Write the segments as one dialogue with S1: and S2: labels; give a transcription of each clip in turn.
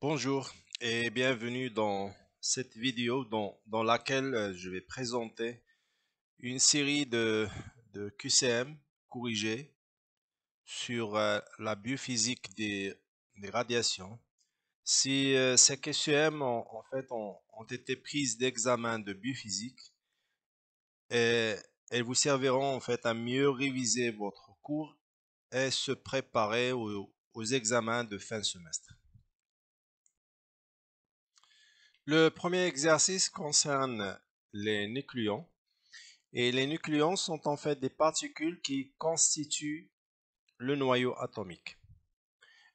S1: Bonjour et bienvenue dans cette vidéo dans laquelle je vais présenter une série de QCM corrigés sur la biophysique des radiations. Si ces QCM ont été prises d'examen de biophysique et elles vous serviront en fait à mieux réviser votre cours et se préparer aux examens de fin de semestre. Le premier exercice concerne les nucléons. Et les nucléons sont en fait des particules qui constituent le noyau atomique.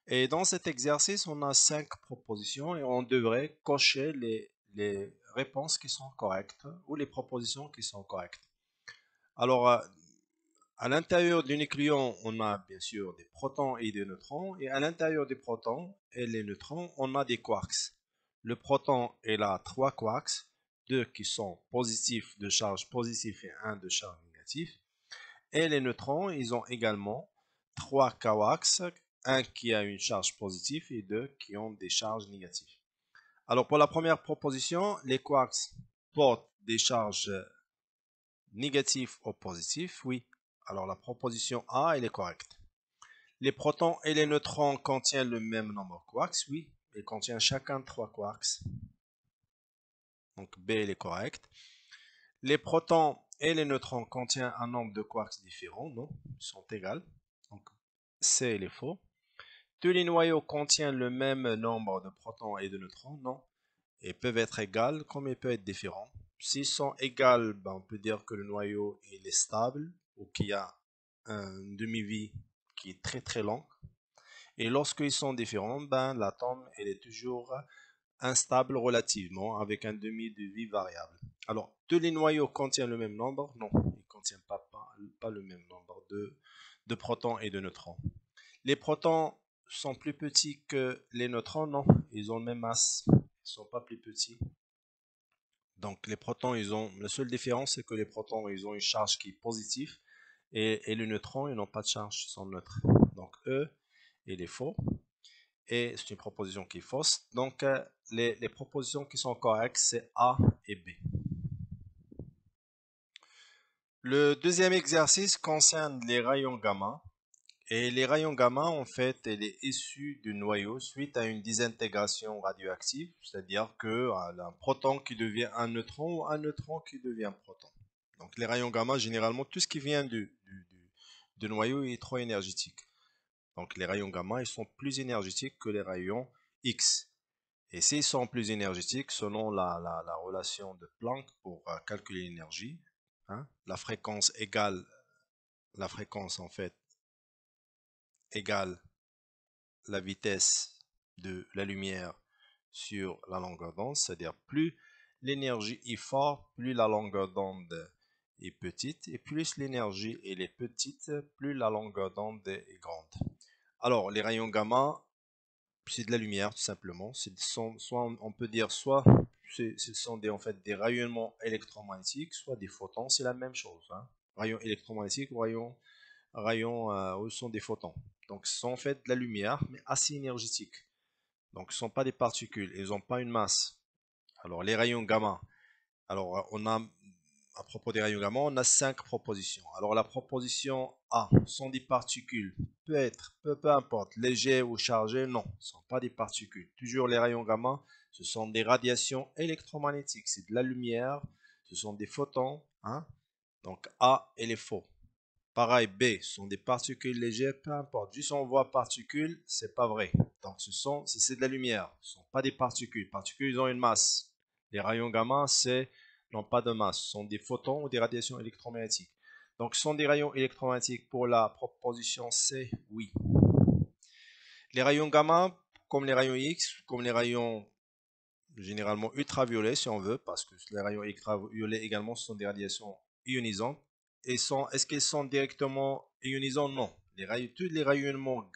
S1: Et dans cet exercice, on a 5 propositions et on devrait cocher les réponses qui sont correctes ou les propositions qui sont correctes. Alors, à l'intérieur du nucléon, on a bien sûr des protons et des neutrons. Et à l'intérieur des protons et les neutrons, on a des quarks. Le proton, il a 3 quarks, 2 qui sont positifs de charge positive et 1 de charge négative. Et les neutrons, ils ont également 3 quarks, 1 qui a une charge positive et 2 qui ont des charges négatives. Alors pour la première proposition, les quarks portent des charges négatives ou positives, oui. Alors la proposition A, elle est correcte. Les protons et les neutrons contiennent le même nombre de quarks, oui. Ils contiennent chacun 3 quarks. Donc B, elle est correcte. Les protons et les neutrons contiennent un nombre de quarks différents, non, ils sont égaux. Donc C, il est faux. Tous les noyaux contiennent le même nombre de protons et de neutrons, non. Ils peuvent être égaux comme ils peuvent être différents. S'ils sont égaux, ben, on peut dire que le noyau il est stable ou qu'il y a une demi-vie qui est très très longue. Et lorsqu'ils sont différents, ben, l'atome il est toujours instable relativement avec un demi de vie variable. Alors, tous les noyaux contiennent le même nombre? Non, ils ne contiennent pas le même nombre de protons et de neutrons. Les protons sont plus petits que les neutrons? Non, ils ont la même masse, ils ne sont pas plus petits. Donc les protons, la seule différence c'est que les protons, ils ont une charge qui est positive et les neutrons, ils n'ont pas de charge, ils sont neutres. Donc E, il est faux. Et c'est une proposition qui est fausse. Donc les propositions qui sont correctes, c'est A et B. Le deuxième exercice concerne les rayons gamma. Et les rayons gamma, en fait, elle est issue du noyau suite à une désintégration radioactive, c'est-à-dire que un proton qui devient un neutron ou un neutron qui devient proton. Donc les rayons gamma, généralement, tout ce qui vient du noyau est trop énergétique. Donc les rayons gamma, ils sont plus énergétiques que les rayons X. Et s'ils sont plus énergétiques, selon la relation de Planck pour calculer l'énergie, hein, la fréquence en fait égale la vitesse de la lumière sur la longueur d'onde, c'est-à-dire plus l'énergie est forte, plus la longueur d'onde est petite, et plus l'énergie est petite, plus la longueur d'onde est grande. Alors, les rayons gamma, c'est de la lumière tout simplement. Soit on peut dire ce sont en fait des rayonnements électromagnétiques, soit des photons, c'est la même chose. Hein. Rayons électromagnétiques ou rayons sont des photons. Donc ce sont en fait de la lumière, mais assez énergétique. Donc ce ne sont pas des particules, ils n'ont pas une masse. Alors les rayons gamma. Alors on a à propos des rayons gamma, on a 5 propositions. Alors la proposition A sont des particules, peu importe, légers ou chargées, non, ce ne sont pas des particules. Toujours les rayons gamma, ce sont des radiations électromagnétiques, c'est de la lumière, ce sont des photons, hein. Donc A, elle est faux. Pareil, B, ce sont des particules légères, peu importe. Juste on voit particules, c'est pas vrai. Donc c'est de la lumière, ce ne sont pas des particules. Particules, ils ont une masse. Les rayons gamma, n'ont pas de masse. Ce sont des photons ou des radiations électromagnétiques. Donc ce sont des rayons électromagnétiques pour la proposition C, oui. Les rayons gamma, comme les rayons X, comme les rayons généralement ultraviolets si on veut, parce que les rayons ultraviolets également ce sont des radiations ionisantes. Est-ce qu'ils sont directement ionisants? Non. Tous les rayonnements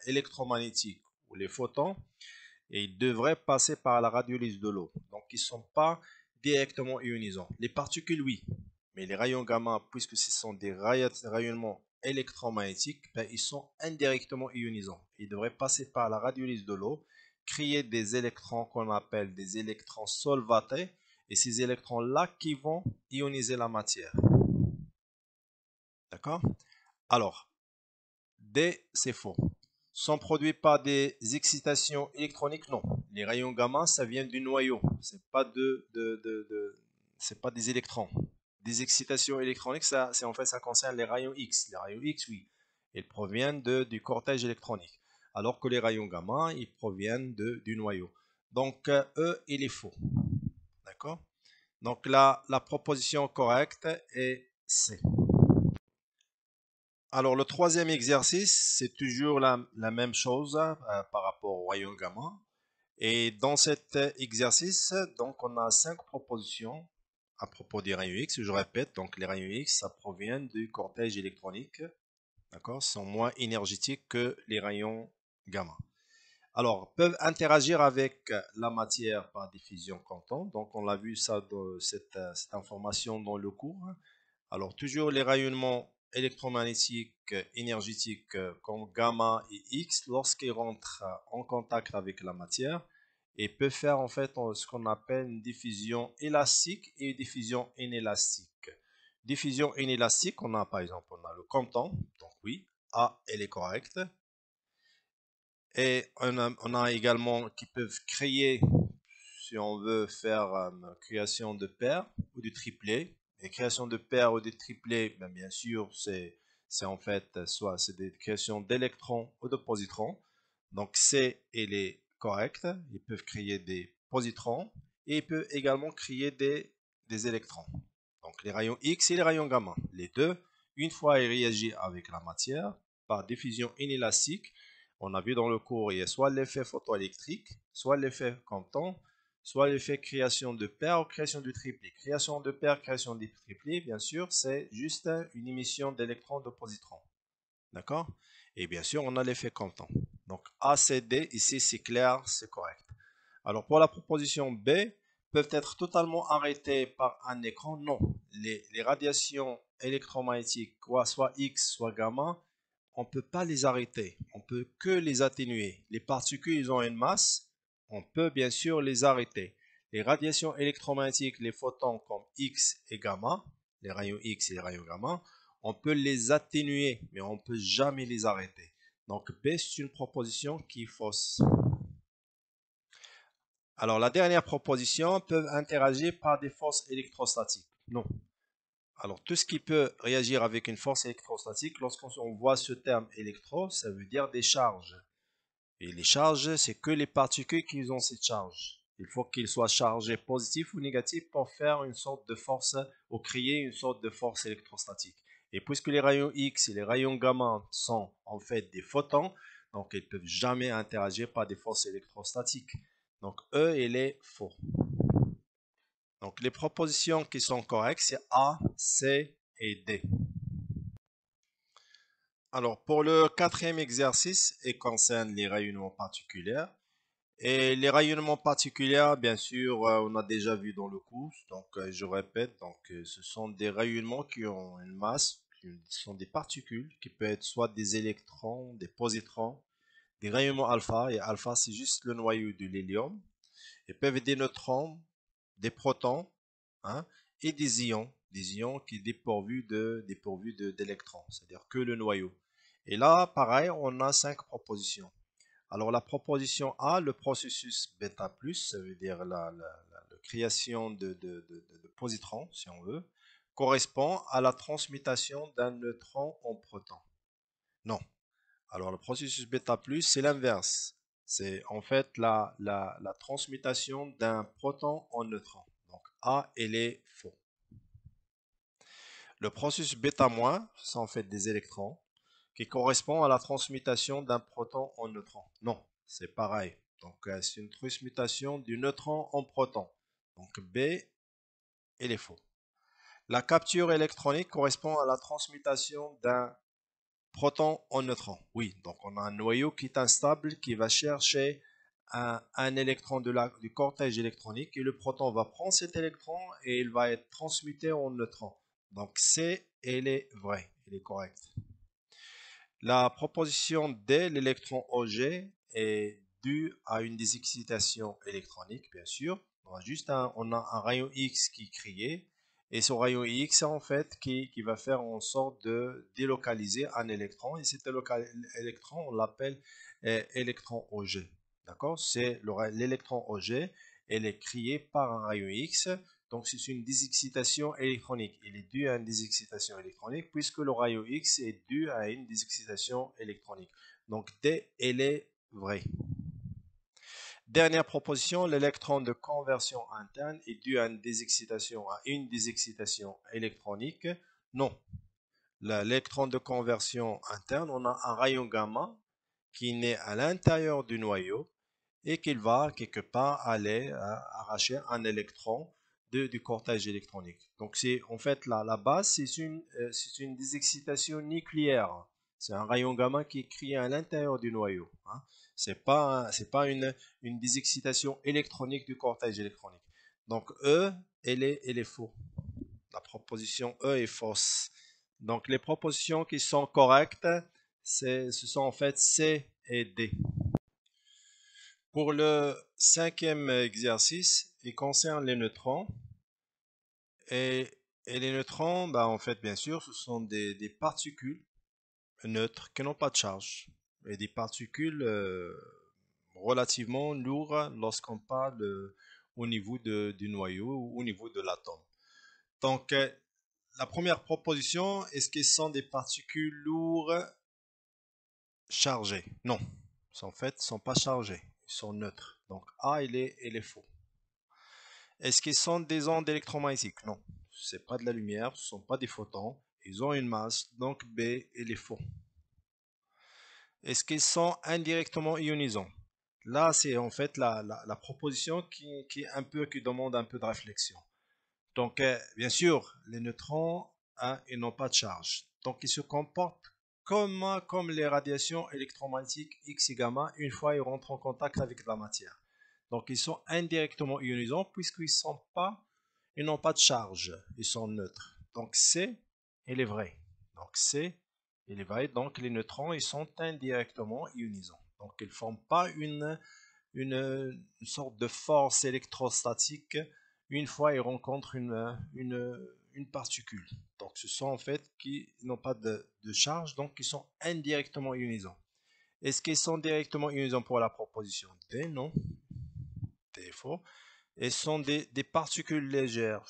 S1: électromagnétiques ou les photons, ils devraient passer par la radiolyse de l'eau. Donc ils ne sont pas directement ionisants. Les particules, oui. Mais les rayons gamma, puisque ce sont des rayonnements électromagnétiques, ben, ils sont indirectement ionisants. Ils devraient passer par la radiolyse de l'eau créer des électrons qu'on appelle des électrons solvatés, et ces électrons-là qui vont ioniser la matière. D'accord? Alors, D, c'est faux. Sont produits par des excitations électroniques? Non. Les rayons gamma, ça vient du noyau. C'est pas c'est pas des électrons. Des excitations électroniques, en fait, ça concerne les rayons X. Les rayons X, oui, ils proviennent du cortège électronique. Alors que les rayons gamma, ils proviennent du noyau. Donc, E, il est faux. D'accord? Donc, la proposition correcte est C. Alors, le troisième exercice, c'est toujours la même chose par rapport au rayon gamma. Et dans cet exercice, donc, on a 5 propositions à propos des rayons X. Je répète, donc les rayons X, ça provient du cortège électronique. D'accord? Sont moins énergétiques que les rayons gamma. Alors, peuvent interagir avec la matière par diffusion quantum. Donc, on l'a vu ça, cette information dans le cours. Alors, toujours les rayonnements électromagnétiques énergétiques comme gamma et X, lorsqu'ils rentrent en contact avec la matière, et peuvent faire en fait ce qu'on appelle une diffusion élastique et une diffusion inélastique. Diffusion inélastique, on a par exemple on a le quantum, donc oui, A, elle est correcte. Et on a également qui peuvent créer, si on veut faire création de paires ou de triplés. Et création de paires ou de triplés, bien sûr, c'est en fait soit c'est des créations d'électrons ou de positrons. Donc C, elle est correcte. Ils peuvent créer des positrons et ils peuvent également créer des électrons. Donc les rayons X et les rayons gamma. Les deux, une fois ils réagissent avec la matière par diffusion inélastique. On a vu dans le cours, il y a soit l'effet photoélectrique, soit l'effet quantum, soit l'effet création de paires ou création de triplé. Création de paires, création de triplé, bien sûr, c'est juste une émission d'électrons de positrons. D'accord? Et bien sûr, on a l'effet quantum. Donc A, C, D, ici c'est clair, c'est correct. Alors pour la proposition B, peuvent être totalement arrêtées par un écran? Non. Les radiations électromagnétiques, soit X, soit gamma, on ne peut pas les arrêter. On peut que les atténuer. Les particules, ils ont une masse. On peut bien sûr les arrêter. Les radiations électromagnétiques, les photons comme X et gamma, les rayons X et les rayons gamma, on peut les atténuer, mais on ne peut jamais les arrêter. Donc B, c'est une proposition qui est fausse. Alors, la dernière proposition, peuvent interagir par des forces électrostatiques. Non. Alors, tout ce qui peut réagir avec une force électrostatique, lorsqu'on voit ce terme électro, ça veut dire des charges. Et les charges, c'est que les particules qui ont cette charge. Il faut qu'ils soient chargés positifs ou négatifs pour faire une sorte de force ou créer une sorte de force électrostatique. Et puisque les rayons X et les rayons gamma sont en fait des photons, donc ils ne peuvent jamais interagir par des forces électrostatiques. Donc E, il est faux. Donc les propositions qui sont correctes, c'est A, C et D. Alors pour le quatrième exercice, il concerne les rayonnements particuliers. Et les rayonnements particuliers, bien sûr, on a déjà vu dans le cours. Donc je répète, donc ce sont des rayonnements qui ont une masse, qui sont des particules, qui peuvent être soit des électrons, des positrons, des rayonnements alpha. Et alpha, c'est juste le noyau de l'hélium. Ils peuvent être des neutrons, des protons, hein, et des ions qui sont dépourvus d'électrons, c'est-à-dire que le noyau. Et là, pareil, on a 5 propositions. Alors la proposition A, le processus bêta+, ça veut dire la création de positrons, si on veut, correspond à la transmutation d'un neutron en proton. Non. Alors le processus bêta+, c'est l'inverse. C'est en fait la transmutation d'un proton en neutron. Donc A, elle est faux. Le processus bêta-, c'est en fait des électrons qui correspond à la transmutation d'un proton en neutron. Non, c'est pareil. Donc c'est une transmutation du neutron en proton. Donc B, elle est faux. La capture électronique correspond à la transmutation d'un proton en neutron. Oui, donc on a un noyau qui est instable qui va chercher un électron du cortège électronique et le proton va prendre cet électron et il va être transmuté en neutron. Donc C, elle est vraie, elle est correcte. La proposition D, l'électron OG, est due à une désexcitation électronique, bien sûr. On a un rayon X qui est créé, et ce rayon X, en fait, qui va faire en sorte de délocaliser un électron, et cet électron, on l'appelle électron auger. D'accord? C'est l'électron auger, elle est créée par un rayon X, donc c'est une désexcitation électronique. Il est dû à une désexcitation électronique, puisque le rayon X est dû à une désexcitation électronique. Donc D, elle est vraie. Dernière proposition, l'électron de conversion interne est dû à une désexcitation électronique. Non. L'électron de conversion interne, on a un rayon gamma qui naît à l'intérieur du noyau et qu'il va quelque part aller arracher un électron du cortège électronique. Donc c'est en fait la base, c'est une désexcitation nucléaire. C'est un rayon gamma qui est créé à l'intérieur du noyau. Hein. C'est pas une désexcitation électronique du cortège électronique. Donc E, elle est faux. La proposition E est fausse. Donc les propositions qui sont correctes, ce sont en fait C et D. Pour le cinquième exercice, il concerne les neutrons. Et les neutrons, bah, en fait, bien sûr, ce sont des particules neutres qui n'ont pas de charge. Et des particules relativement lourdes lorsqu'on parle au niveau du noyau ou au niveau de l'atome. Donc, la première proposition, est-ce qu'ils sont des particules lourdes chargées? Non. En fait, ils ne sont pas chargés. Ils sont neutres. Donc, A, il est faux. Est-ce qu'ils sont des ondes électromagnétiques? Non. Ce n'est pas de la lumière, ce ne sont pas des photons. Ils ont une masse, donc B, il est faux. Est-ce qu'ils sont indirectement ionisants? Là, c'est en fait la proposition qui demande un peu de réflexion. Donc, bien sûr, les neutrons, hein, ils n'ont pas de charge. Donc, ils se comportent comme les radiations électromagnétiques X et gamma une fois ils rentrent en contact avec la matière. Donc, ils sont indirectement ionisants puisqu'ils n'ont pas de charge. Ils sont neutres. Donc, C, il est vrai. Donc, C, il est vrai. Donc, les neutrons, ils sont indirectement ionisants. Donc, ils ne forment pas une sorte de force électrostatique une fois ils rencontrent une particule. Donc ce sont en fait qui n'ont pas de charge, donc ils sont indirectement ionisants. Est-ce qu'ils sont directement ionisants pour la proposition D? Non, D est faux. Et ce sont des particules légères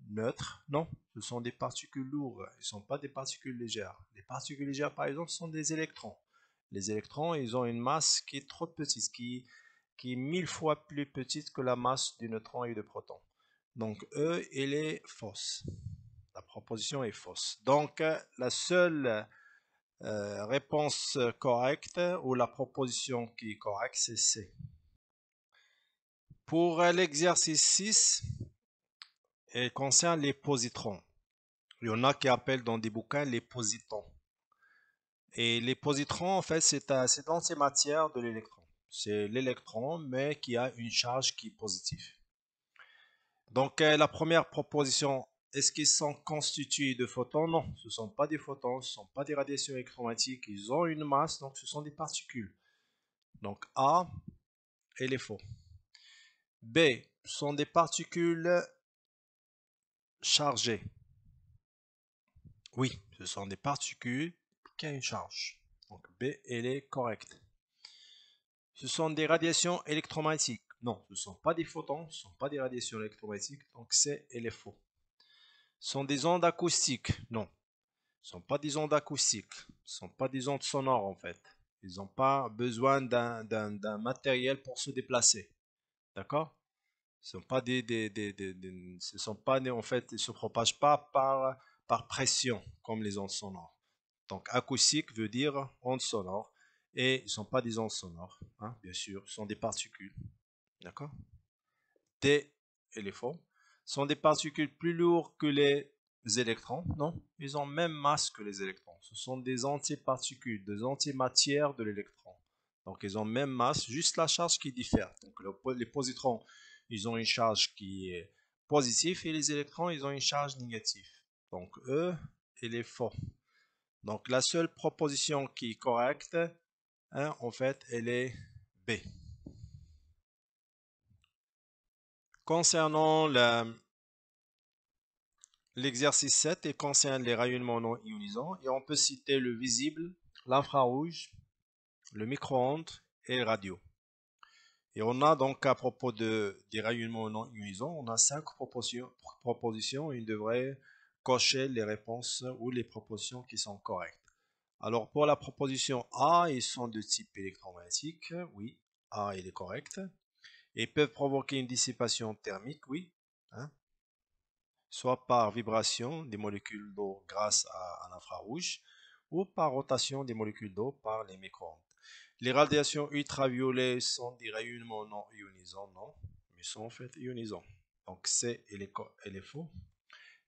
S1: neutres? Non, ce sont des particules lourdes. Ils ne sont pas des particules légères. Les particules légères, par exemple, sont des électrons. Les électrons, ils ont une masse qui est trop petite, qui est 1000 fois plus petite que la masse du neutron et du proton. Donc E, elle est fausse. La proposition est fausse. Donc la seule réponse correcte ou la proposition qui est correcte, c'est C. Pour l'exercice 6, il concerne les positrons. Il y en a qui appellent dans des bouquins les positons. Et les positrons, en fait, c'est l'antimatière de l'électron. C'est l'électron, mais qui a une charge qui est positive. Donc, la première proposition, est-ce qu'ils sont constitués de photons? Non, ce ne sont pas des photons, ce ne sont pas des radiations électromagnétiques. Ils ont une masse, donc ce sont des particules. Donc, A, elle est faux. B, ce sont des particules chargées. Oui, ce sont des particules qui ont une charge. Donc, B, elle est correcte. Ce sont des radiations électromagnétiques. Non, ce ne sont pas des photons, ce ne sont pas des radiations électromagnétiques. Donc, C, elle est faux. Ce sont des ondes acoustiques. Non, ce ne sont pas des ondes acoustiques. Ce ne sont pas des ondes sonores, en fait. Ils n'ont pas besoin d'un matériel pour se déplacer. D'accord? Ce ne sont pas ce sont pas en fait, ils ne se propagent pas par pression, comme les ondes sonores. Donc, acoustique veut dire ondes sonores. Et ils ne sont pas des ondes sonores, hein, bien sûr. Ce sont des particules. D'accord? D et les faux sont des particules plus lourdes que les électrons. Non, ils ont même masse que les électrons. Ce sont des antiparticules, des antimatières de l'électron. Donc, ils ont même masse, juste la charge qui diffère. Donc, les positrons, ils ont une charge qui est positive et les électrons, ils ont une charge négative. Donc, E, il est faux. Donc, la seule proposition qui est correcte, hein, en fait, elle est B. Concernant l'exercice 7, il concerne les rayonnements non ionisants et on peut citer le visible, l'infrarouge, le micro-ondes et le radio. Et on a donc à propos des rayonnements non ionisants, on a 5 propositions et il devrait cocher les réponses ou les propositions qui sont correctes. Alors pour la proposition A, ils sont de type électromagnétique, oui, A il est correct. Ils peuvent provoquer une dissipation thermique, oui, hein, soit par vibration des molécules d'eau grâce à l'infrarouge ou par rotation des molécules d'eau par les micro-ondes. Les radiations ultraviolets sont des rayonnements non ionisants, non, mais sont en fait ionisants. Donc C, il est faux.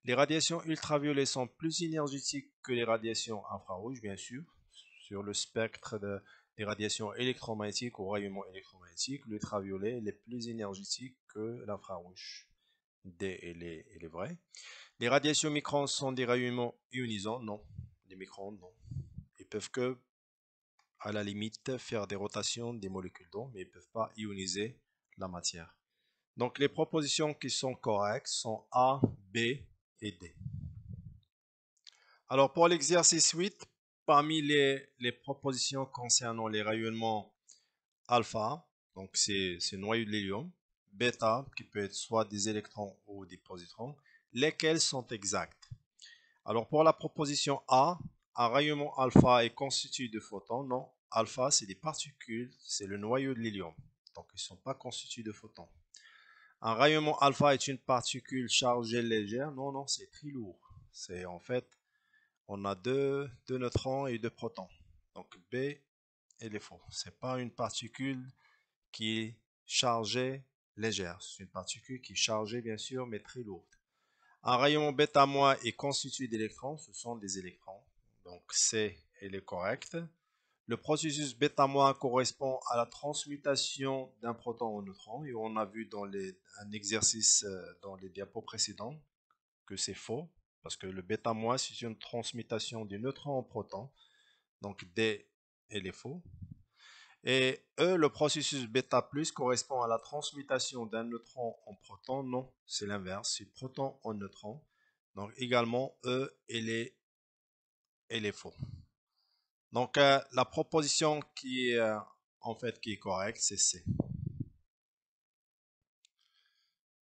S1: Les radiations ultraviolets sont plus énergétiques que les radiations infrarouges, bien sûr. Sur le spectre des radiations électromagnétiques ou rayonnement électromagnétique, l'ultraviolet est plus énergétique que l'infrarouge. D, il est vrai. Les radiations micro-ondes sont des rayonnements ionisants, non. Les micro-ondes, non. Ils peuvent que, à la limite, faire des rotations des molécules d'eau, mais ils ne peuvent pas ioniser la matière. Donc les propositions qui sont correctes sont A, B et D. Alors pour l'exercice 8, parmi les propositions concernant les rayonnements alpha, donc c'est noyau de l'hélium, bêta, qui peut être soit des électrons ou des positrons, lesquels sont exacts. Alors pour la proposition A, un rayonnement alpha est constitué de photons. Non, alpha c'est des particules, c'est le noyau de l'hélium. Donc ils ne sont pas constitués de photons. Un rayonnement alpha est une particule chargée légère. Non, non, c'est très lourd. C'est en fait, on a deux neutrons et deux protons. Donc B, il est faux. C'est pas une particule qui est chargée légère. C'est une particule qui est chargée bien sûr, mais très lourde. Un rayonnement bêta- est constitué d'électrons, ce sont des électrons. Donc C, il est correct. Le processus bêta- correspond à la transmutation d'un proton en neutron et on a vu dans un exercice dans les diapos précédents que c'est faux parce que le bêta- c'est une transmutation du neutron en proton. Donc D, il est faux. Et E, le processus bêta+ correspond à la transmutation d'un neutron en proton. Non, c'est l'inverse, c'est proton en neutron. Donc également E, il est faux. Donc la proposition qui est en fait qui est correcte, c'est C.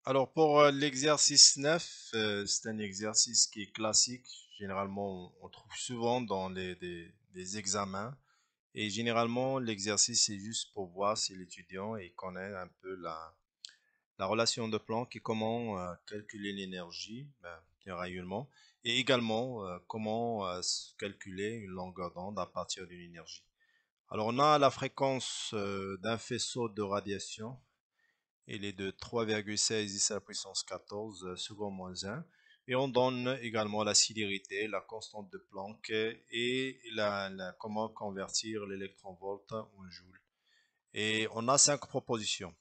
S1: Alors pour l'exercice 9, c'est un exercice qui est classique. Généralement, on trouve souvent dans des examens. Et généralement, l'exercice c'est juste pour voir si l'étudiant connaît un peu la relation de Planck et comment calculer l'énergie d'un rayonnement et également comment calculer une longueur d'onde à partir d'une énergie. Alors on a la fréquence d'un faisceau de radiation, il est de 3,16 10 à la puissance 14 secondes moins 1 et on donne également la célérité, la constante de Planck et comment convertir l'électron-volt en joule. Et on a 5 propositions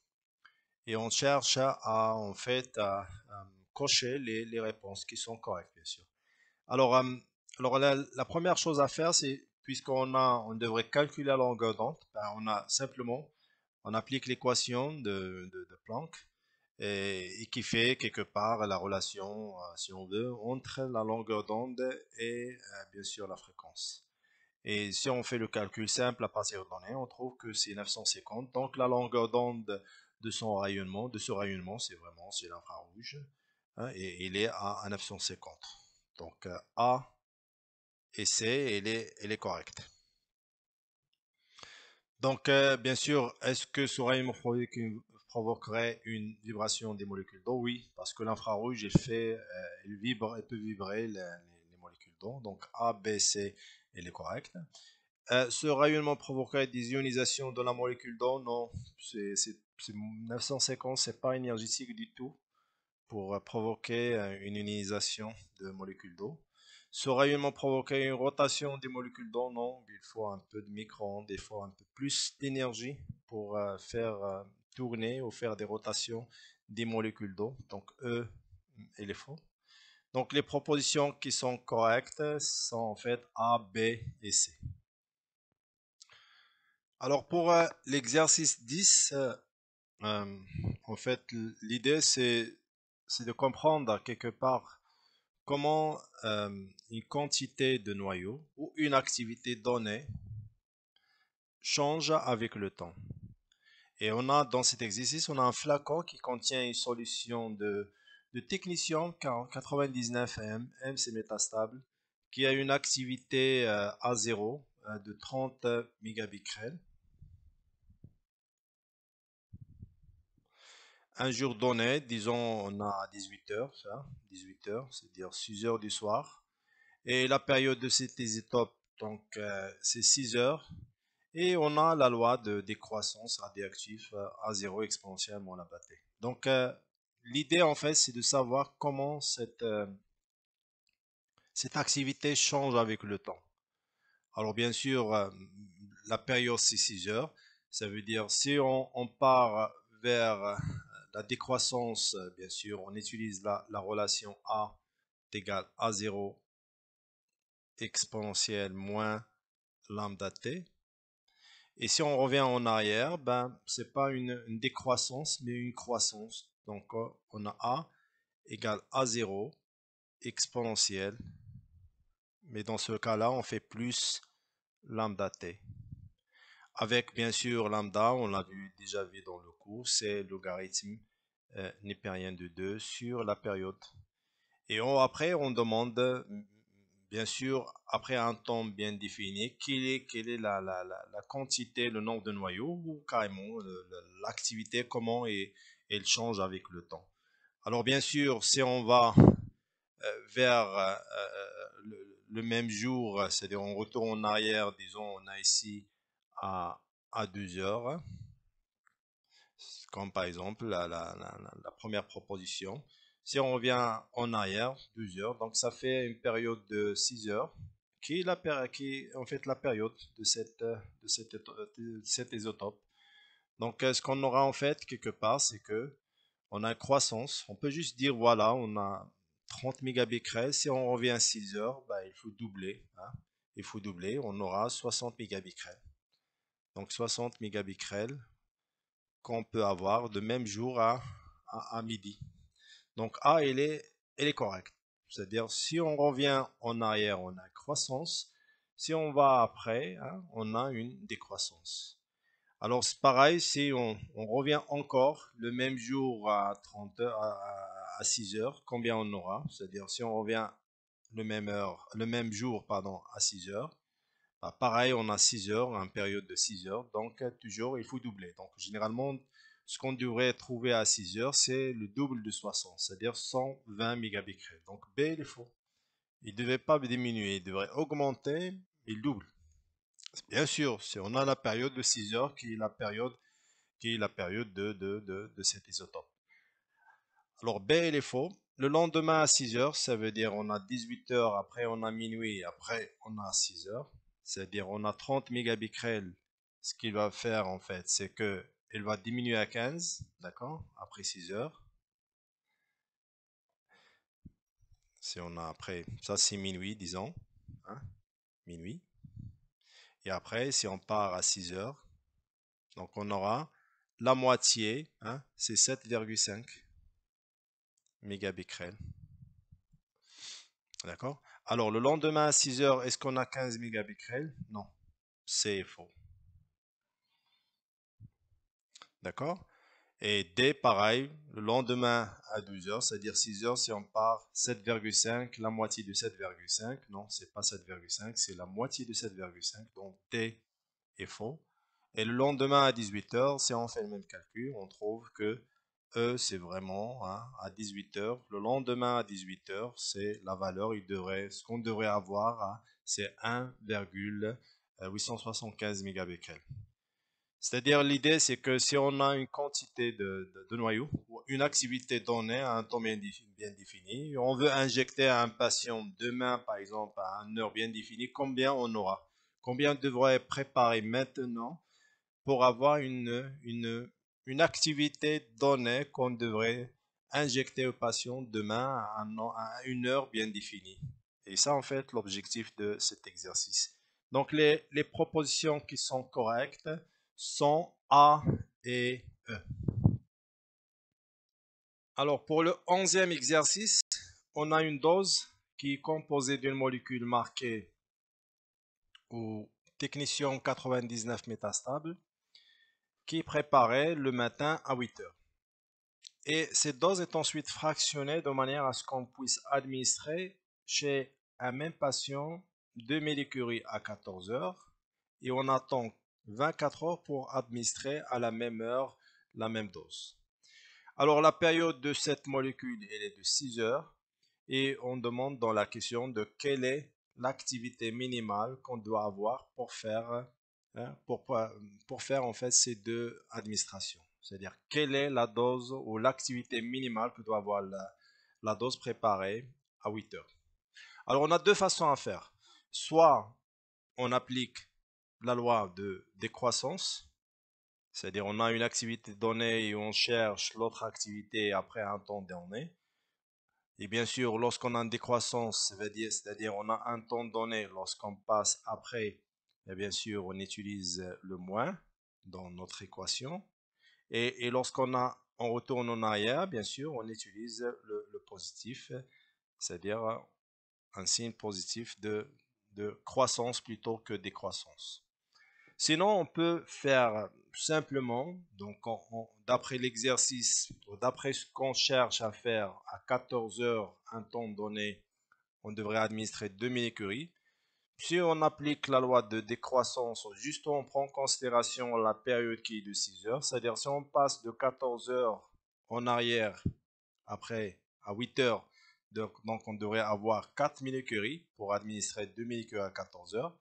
S1: et on cherche en fait à cocher les réponses qui sont correctes, bien sûr. Alors, la première chose à faire, c'est on devrait calculer la longueur d'onde, on applique l'équation de Planck et qui fait quelque part la relation, si on veut, entre la longueur d'onde et bien sûr la fréquence. Et si on fait le calcul simple à partir de données, on trouve que c'est 950. Donc la longueur d'onde de ce rayonnement, c'est l'infrarouge, hein, et il est à 950. Donc A et C, il est correct. Donc bien sûr, est-ce que ce rayonnement provoquerait une vibration des molécules d'eau? Oui, parce que l'infrarouge, il peut vibrer les molécules d'eau. Donc A, B, C, il est correct. Ce rayonnement provoquerait des ionisations de la molécule d'eau? Non, 950, c'est pas énergétique du tout pour provoquer une ionisation de molécules d'eau. Ce rayonnement provoquerait une rotation des molécules d'eau? Non, il faut un peu de micro-ondes, il faut un peu plus d'énergie pour faire tourner ou faire des rotations des molécules d'eau. Donc E, il est faux. Donc les propositions qui sont correctes sont en fait A, B et C. Alors pour l'exercice 10, Euh, en fait, l'idée, c'est de comprendre quelque part comment une quantité de noyaux ou une activité donnée change avec le temps. Et on a, dans cet exercice, on a un flacon qui contient une solution de technetium 99 M, M c'est métastable, qui a une activité A0 de 30 mégabecquerels. Un jour donné, disons, on a 18 heures, ça, 18 heures, c'est-à-dire 6 heures du soir. Et la période de cet isotope, donc, c'est 6 heures. Et on a la loi de décroissance radioactive à zéro exponentiellement la bâtée. Donc, l'idée, en fait, c'est de savoir comment cette activité change avec le temps. Alors, bien sûr, la période, c'est 6 heures. Ça veut dire, si on part vers la décroissance, bien sûr, on utilise la relation A égale A0 exponentielle moins lambda t. Et si on revient en arrière, ben, c'est pas une décroissance, mais une croissance. Donc, on a A égale A0 exponentielle. Mais dans ce cas-là, on fait plus lambda t. Avec, bien sûr, lambda, on l'a déjà vu dans le cours, c'est logarithme népérien de 2 sur la période. Et après, on demande, bien sûr, après un temps bien défini, quelle est la quantité, le nombre de noyaux, ou carrément l'activité, comment elle change avec le temps. Alors, bien sûr, si on va vers le même jour, c'est-à-dire on retourne en arrière, disons, on a ici à 2 heures, comme par exemple la première proposition. Si on revient en arrière, 12 heures, donc ça fait une période de 6 heures, qui est en fait la période de cet isotope. Donc ce qu'on aura en fait quelque part, c'est que on a une croissance. On peut juste dire, voilà, on a 30 mégabecquerels. Si on revient à 6 heures, bah, il faut doubler, hein. Il faut doubler, on aura 60 mégabecquerels. Donc 60 mégabecquerels qu'on peut avoir de même jour à midi. Donc A, elle est correcte. C'est-à-dire, si on revient en arrière, on a croissance. Si on va après, hein, on a une décroissance. Alors, c'est pareil, si on revient encore le même jour à 30 heures, à 6 heures, combien on aura? C'est-à-dire, si on revient le même jour, pardon, à 6 heures, bah, pareil, on a 6 heures, une période de 6 heures, donc toujours il faut doubler. Donc généralement, ce qu'on devrait trouver à 6 heures, c'est le double de 60, c'est-à-dire 120 mégabecquerels. Donc B, il est faux. Il ne devait pas diminuer, il devrait augmenter, il double. Bien sûr, si on a la période de 6 heures qui est la période de cet isotope. Alors B, il est faux. Le lendemain à 6 heures, ça veut dire on a 18 heures, après on a minuit, après on a 6 heures. C'est-à-dire on a 30 mégabecquerels. Ce qu'il va faire en fait, c'est que il va diminuer à 15, d'accord, après 6 heures. Si on a après, ça c'est minuit, disons, hein, minuit. Et après, si on part à 6 heures, donc on aura la moitié, hein, c'est 7,5 mégabecquerels. D'accord? Alors, le lendemain à 6 heures, est-ce qu'on a 15 mégabecquerels? Non, c'est faux. D'accord? Et D, pareil, le lendemain à 12 heures, c'est-à-dire 6 heures, si on part 7,5, la moitié de 7,5, non, c'est pas 7,5, c'est la moitié de 7,5, donc D est faux. Et le lendemain à 18 heures, si on fait le même calcul, on trouve que E, c'est vraiment hein, à 18 heures. Le lendemain à 18 heures, c'est la valeur, ce qu'on devrait avoir, hein, c'est 1,875 mégabecquerels. C'est-à-dire, l'idée, c'est que si on a une quantité de noyaux, ou une activité donnée à un temps bien défini, on veut injecter à un patient demain, par exemple, à une heure bien définie, combien on aura? Combien on devrait préparer maintenant pour avoir une activité donnée qu'on devrait injecter au patient demain à une heure bien définie. Et ça, en fait, l'objectif de cet exercice. Donc, les propositions qui sont correctes sont A et E. Alors pour le 11e exercice, on a une dose qui est composée d'une molécule marquée au technetium 99 métastable qui est préparée le matin à 8 heures. Et cette dose est ensuite fractionnée de manière à ce qu'on puisse administrer chez un même patient 2 millicuries à 14 heures et on attend 24 heures pour administrer à la même heure la même dose. Alors la période de cette molécule elle est de 6 heures et on demande dans la question de quelle est l'activité minimale qu'on doit avoir pour faire, hein, pour faire en fait ces deux administrations. C'est-à-dire quelle est la dose ou l'activité minimale que doit avoir la dose préparée à 8 heures. Alors on a deux façons à faire. Soit on applique la loi de décroissance, c'est-à-dire on a une activité donnée et on cherche l'autre activité après un temps donné. Et bien sûr, lorsqu'on a une décroissance, c'est-à-dire on a un temps donné, lorsqu'on passe après, et bien sûr, on utilise le moins dans notre équation. Et on retourne en arrière, bien sûr, on utilise le positif, c'est-à-dire un signe positif de croissance plutôt que décroissance. Sinon, on peut faire simplement, donc d'après l'exercice, d'après ce qu'on cherche à faire à 14 heures, un temps donné, on devrait administrer 2 millicuries. Si on applique la loi de décroissance, juste on prend en considération la période qui est de 6 heures, c'est-à-dire si on passe de 14 heures en arrière, après à 8 heures, donc on devrait avoir 4 millicuries pour administrer 2 millicuries à 14 heures.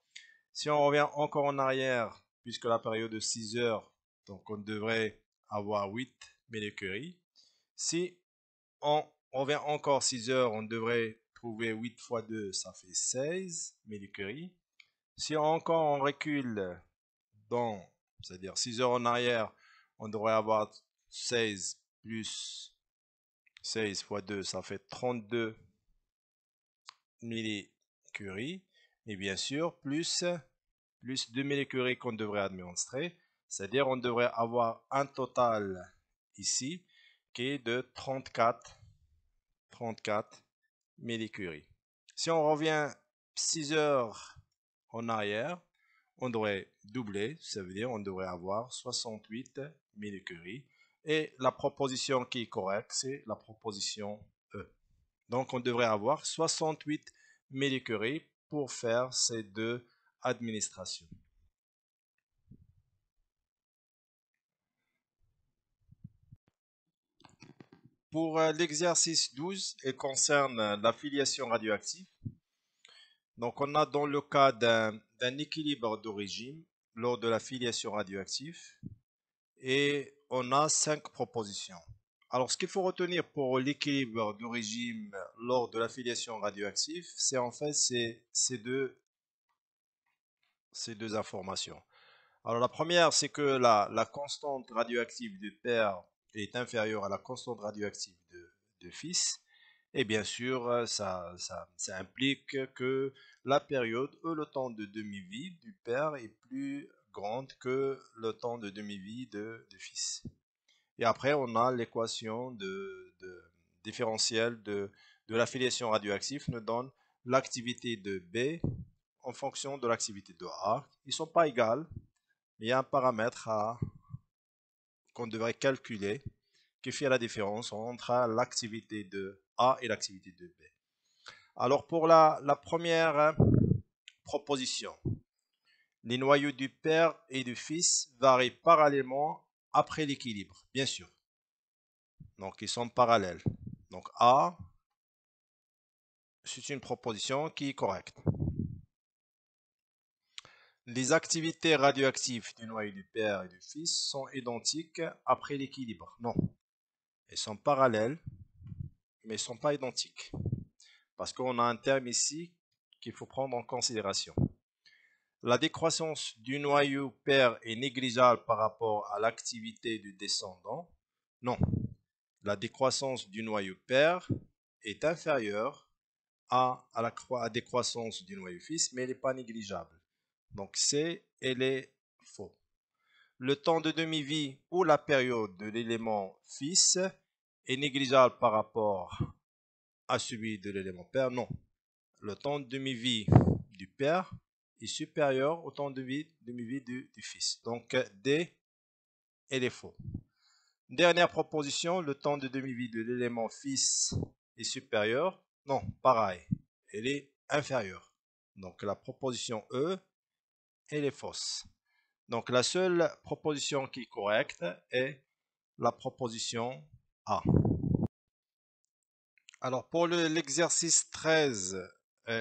S1: Si on revient encore en arrière, puisque la période de 6 heures, donc on devrait avoir 8 millicuries. Si on revient encore 6 heures, on devrait trouver 8 fois 2, ça fait 16 millicuries. Si encore on recule dans, c'est-à-dire 6 heures en arrière, on devrait avoir 16 plus 16 fois 2, ça fait 32 millicuries. Et bien sûr, plus 2 millicuries qu'on devrait administrer, c'est-à-dire on devrait avoir un total ici qui est de 34 millicuries. Si on revient 6 heures en arrière, on devrait doubler, ça veut dire on devrait avoir 68 millicuries. Et la proposition qui est correcte, c'est la proposition E. Donc on devrait avoir 68 millicuries pour faire ces deux administrations. Pour l'exercice 12, il concerne l'affiliation radioactive. Donc, on a dans le cas d'un équilibre de régime lors de l'affiliation radioactive et on a 5 propositions. Alors, ce qu'il faut retenir pour l'équilibre de régime lors de l'affiliation radioactive, c'est en fait ces deux informations. Alors, la première, c'est que la constante radioactive de père est inférieure à la constante radioactive de fils. Et bien sûr, ça implique que la période ou le temps de demi-vie du père est plus grande que le temps de demi-vie de fils. Et après, on a l'équation de différentielle de l'affiliation radioactive nous donne l'activité de B en fonction de l'activité de A. Ils ne sont pas égales, mais il y a un paramètre qu'on devrait calculer qui fait la différence entre l'activité de A et l'activité de B. Alors pour la première proposition, les noyaux du père et du fils varient parallèlement après l'équilibre, bien sûr. Donc ils sont parallèles. Donc A, c'est une proposition qui est correcte. Les activités radioactives du noyau du père et du fils sont identiques après l'équilibre. Non, elles sont parallèles, mais elles ne sont pas identiques. Parce qu'on a un terme ici qu'il faut prendre en considération. La décroissance du noyau père est négligeable par rapport à l'activité du descendant. Non, la décroissance du noyau père est inférieure à la décroissance du noyau fils, mais elle n'est pas négligeable. Donc C, elle est faux. Le temps de demi-vie ou la période de l'élément fils est négligeable par rapport à celui de l'élément père? Non. Le temps de demi-vie du père est supérieur au temps de demi-vie du fils. Donc D, elle est faux. Dernière proposition, le temps de demi-vie de l'élément fils est supérieur. Non, pareil, elle est inférieure. Donc la proposition E, elle est fausse. Donc la seule proposition qui est correcte est la proposition A. Alors pour l'exercice 13,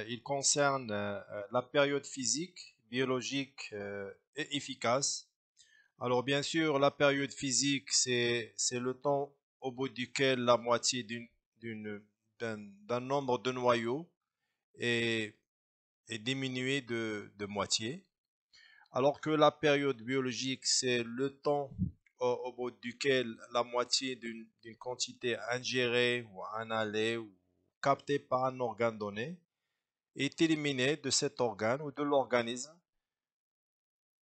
S1: il concerne la période physique, biologique et efficace. Alors bien sûr, la période physique, c'est le temps au bout duquel la moitié d'un nombre de noyaux est, est diminuée de moitié. Alors que la période biologique, c'est le temps au bout duquel la moitié d'une quantité ingérée ou inhalée ou captée par un organe donné est éliminée de cet organe ou de l'organisme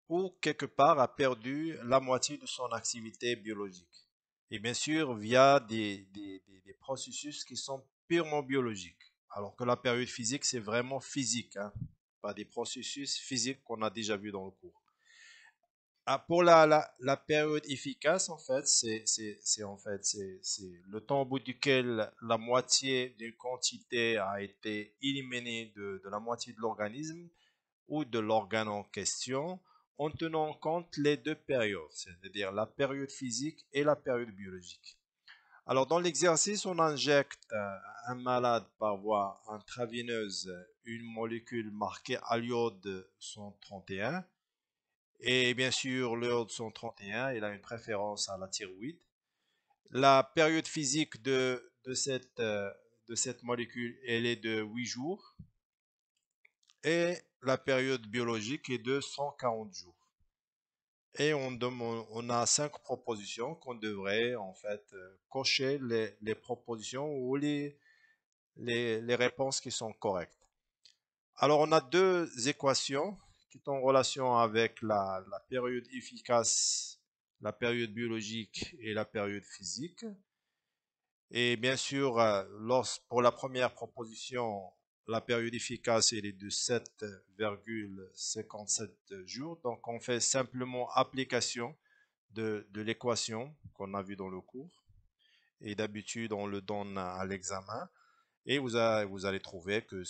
S1: ou quelque part a perdu la moitié de son activité biologique. Et bien sûr, via des processus qui sont purement biologiques. Alors que la période physique, c'est vraiment physique, hein, pas des processus physiques qu'on a déjà vus dans le cours. Ah, pour la période efficace, en fait, c'est le temps au bout duquel la moitié d'une quantité a été éliminée de la moitié de l'organisme ou de l'organe en question en tenant compte les deux périodes, c'est-à-dire la période physique et la période biologique. Alors, dans l'exercice, on injecte un malade par voie intraveineuse une molécule marquée alliode 131. Et bien sûr, l'iode 131, il a une préférence à la thyroïde. La période physique de cette molécule, elle est de 8 jours. Et la période biologique est de 140 jours. Et on a 5 propositions qu'on devrait en fait cocher les propositions ou les réponses qui sont correctes. Alors on a deux équations qui sont en relation avec la période efficace, la période biologique et la période physique. Et bien sûr, pour la première proposition, la période efficace elle est de 7,57 jours. Donc on fait simplement application de l'équation qu'on a vue dans le cours. Et d'habitude, on le donne à l'examen. Et vous allez trouver que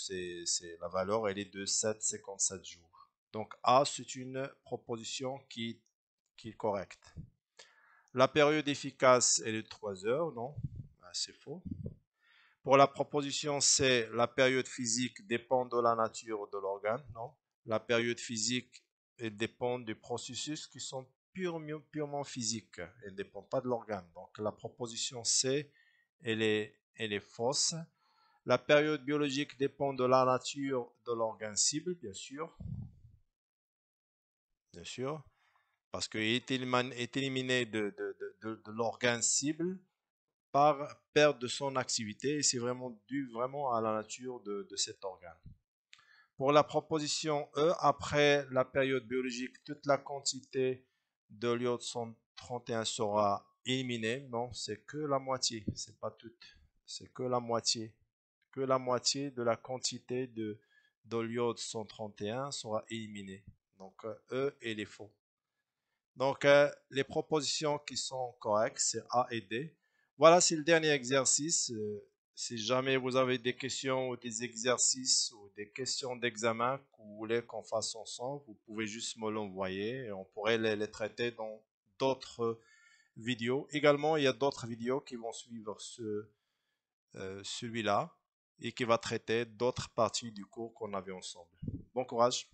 S1: la valeur elle est de 7,57 jours. Donc A, c'est une proposition qui est correcte. La période efficace elle est de 3 heures, non? C'est faux. Pour la proposition C, la période physique dépend de la nature de l'organe, non? La période physique elle dépend des processus qui sont purement physiques. Elle ne dépend pas de l'organe. Donc la proposition C, elle est fausse. La période biologique dépend de la nature de l'organe cible, bien sûr, parce qu'il est éliminé de l'organe cible par perte de son activité et c'est vraiment dû vraiment à la nature de cet organe. Pour la proposition E, après la période biologique, toute la quantité de l'iode 131 sera éliminée. Non, c'est que la moitié, c'est pas toute, c'est que la moitié. Que la moitié de la quantité de l'iode 131 sera éliminée. Donc E et les faux. Donc les propositions qui sont correctes, c'est A et D. Voilà, c'est le dernier exercice. Si jamais vous avez des questions ou des exercices ou des questions d'examen que vous voulez qu'on fasse ensemble, vous pouvez juste me l'envoyer et on pourrait les traiter dans d'autres vidéos. Également, il y a d'autres vidéos qui vont suivre celui-là et qui va traiter d'autres parties du cours qu'on avait ensemble. Bon courage!